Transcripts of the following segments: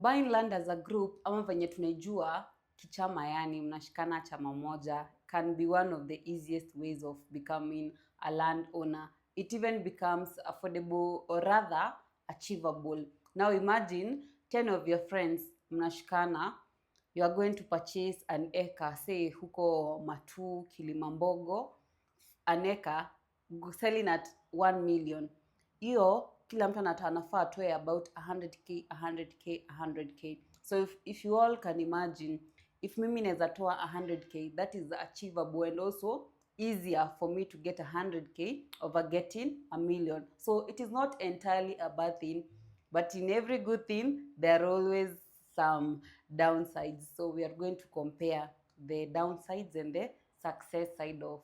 buying land as a group, ama venye tunaijua kichama, yani mnashikana chama moja, can be one of the easiest ways of becoming a landowner. It even becomes affordable, or rather achievable. Now imagine 10 of your friends mnashikana, you are going to purchase an acre, say huko Matu, Kilimambogo, an acre, selling at 1 million. Hiyo kila mtu anafaa atoe about 100k 100k 100k. So if you all can imagine, if mimi naweza toa 100k, that is achievable and also easier for me to get 100k over getting a million. So it is not entirely a bad thing, but in every good thing there are always some downsides. So we are going to compare the downsides and the success side of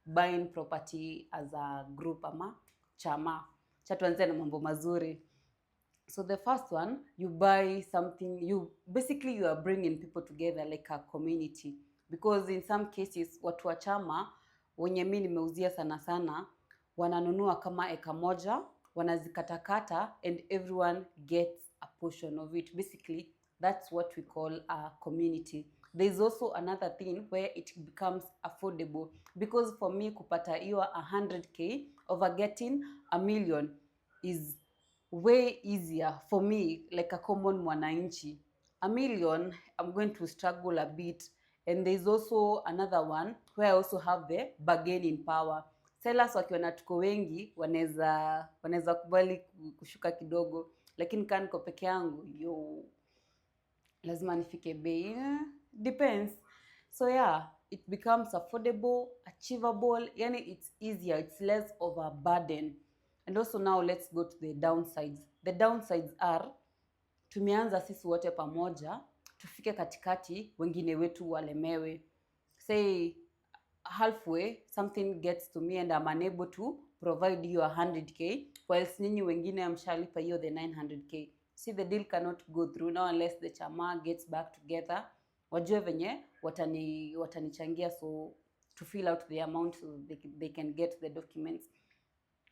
buying property as a group ama chama. Cha tuanze na mambo mazuri. So the first one, you buy something, you are bringing people together like a community, because in some cases watu wa chama wenye mimi nimeuzia sana sana wananunua kama eka moja, wanazikatakata and everyone gets a portion of it. Basically that's what we call a community. There is also another thing where it becomes affordable, because for me kupata hiyo 100k over getting a million is way easier for me, like a common mwananchi. A million, I'm going to struggle a bit. And there's also another one where I also have the bargaining power. Sellers wakiona tuko wengi wanaweza kubali kushuka kidogo, lakini kama niko peke yangu lazima nifike bei. Depends. So yeah, it becomes affordable, achievable, yani it's easier, it's less of a burden. And also now let's go to the downsides. The downsides are, tumeanza sisi wote pamoja, tufike katikati wengine wetu walemewe. Say halfway something gets to me and I'm unable to provide you 100k, whilst nyinyi wengine amshalipa hiyo the 900k. See, the deal cannot go through now unless the chama gets back together, wajue venye watanichangia so to fill out the amount so they can get the documents.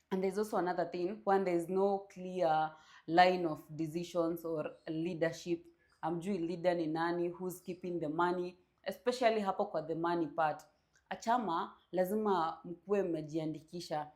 And there's also another thing, when there's no clear line of decisions or leadership. Amjui leader ni nani, who's keeping the money, especially hapo kwa the money part. Achama lazima mkuwe mmejiandikisha.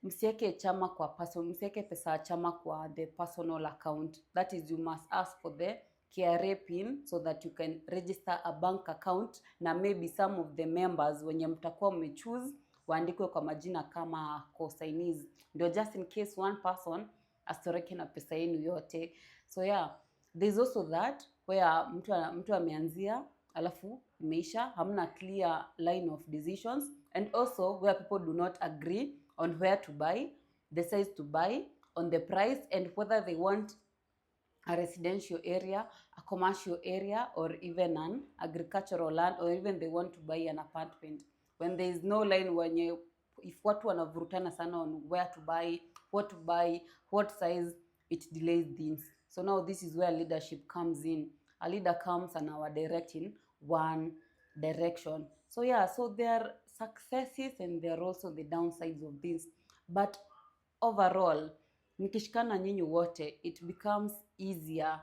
Msieke chama kwa msieke pesa chama kwa the personal account. That is, you must ask for the KRA pin so that you can register a bank account, na maybe some of the members wenye mtakuwa mmechoose waandikwe kwa majina kama co-signees, ndio just in case one person astoreke na pesa yenu yote. So yeah, there's also that where mtu ameanzia alafu imeisha, hamna clear line of decisions, and also where people do not agree on where to buy, the size to buy, on the price, and whether they want a residential area, a commercial area, or even an agricultural land, or even they want to buy an apartment. When there is no line, if watu wanavurutana sana on where to buy, what size, it delays things. So now this is where leadership comes in. A leader comes and our direct in one direction. So yeah, so there are successes and there are also the downsides of this. But overall, nikishikana nyinyi wote, it becomes easier.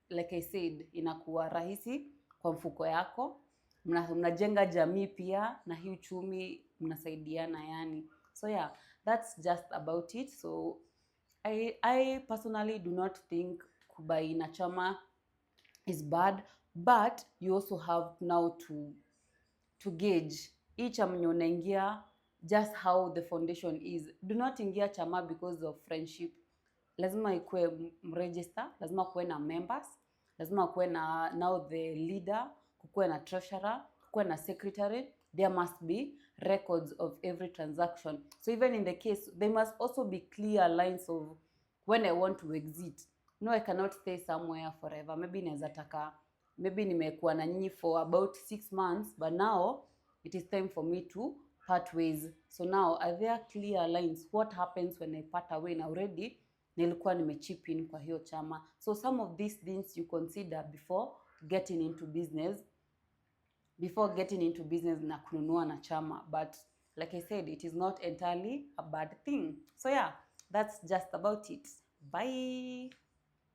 Like I said, inakuwa rahisi kwa mfuko yako. Mnajenga jamii pia, na hii uchumi mnasaidiana yani. So yeah, that's just about it. So I personally do not think kubai na chama is bad, but you also have now to gauge each chama unaingia, just how the foundation is. Do not ingia chama because of friendship. Lazima ikuwe mregister, lazima kuwe na members, lazima kuwe na now the leader, kuwe na treasurer, kuwe na secretary. There must be records of every transaction. So even in the case, there must also be clear lines of when I want to exit. No, I cannot stay somewhere forever. Maybe nimekuwa na nyinyi for about 6 months, but now it is time for me to part ways. So now, are there clear lines? What happens when I part away? Na already nilikuwa nimechip in kwa hiyo chama. So some of these things you consider before getting into business na kununua na chama. But like I said, it is not entirely a bad thing. So yeah, that's just about it. Bye.